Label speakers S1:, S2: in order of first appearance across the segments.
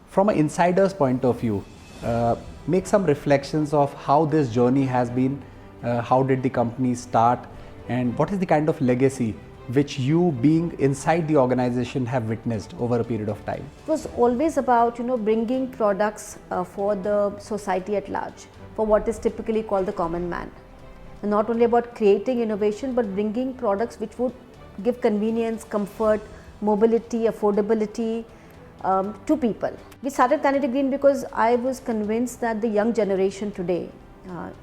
S1: From an insider's point of view, make some reflections of how this journey has been, how did the company start, and what is the kind of legacy which you, being inside the organization, have witnessed over a period of time?
S2: It was always about bringing products for the society at large, for what is typically called the common man. And not only about creating innovation, but bringing products which would give convenience, comfort, mobility, affordability to people. We started Kinetic Green because I was convinced that the young generation today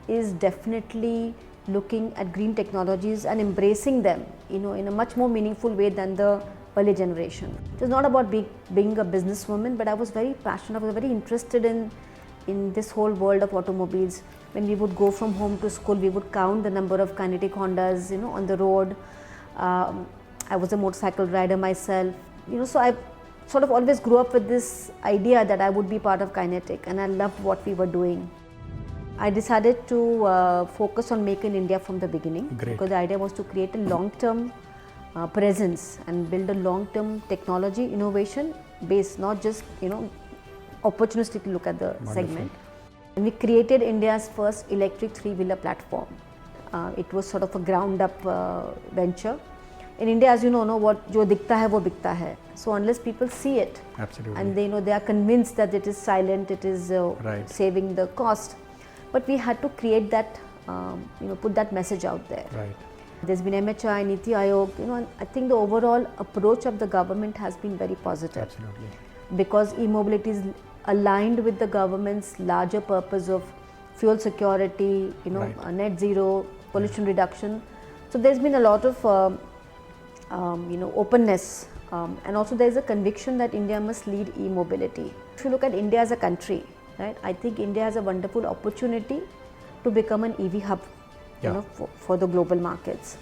S2: is definitely looking at green technologies and embracing them in a much more meaningful way than the early generation. It was not about being a businesswoman, but I was very passionate, I was very interested in this whole world of automobiles. When we would go from home to school, we would count the number of Kinetic Hondas on the road. I was a motorcycle rider myself, so I sort of always grew up with this idea that I would be part of Kinetic, and I loved what we were doing. I decided to focus on Make in India from the beginning.
S1: Great.
S2: Because the idea was to create a long-term presence and build a long-term technology innovation base, not just opportunistic to look at the
S1: Wonderful.
S2: segment. And we created India's first electric three-wheeler platform. It was sort of a ground-up venture. In India, as you know, what jo dikhta hai wo bikta hai. So unless people see it,
S1: Absolutely.
S2: and they are convinced that it is silent, it is
S1: Right.
S2: saving the cost. But we had to create that, put that message out there.
S1: Right.
S2: There's been MHI, Niti Aayog, and I think the overall approach of the government has been very positive.
S1: Absolutely.
S2: Because e-mobility is aligned with the government's larger purpose of fuel security,
S1: Right.
S2: Net zero, pollution reduction. So there's been a lot of openness, and also there is a conviction that India must lead e-mobility. If you look at India as a country, right, I think India has a wonderful opportunity to become an EV hub,
S1: Yeah.
S2: for the global markets.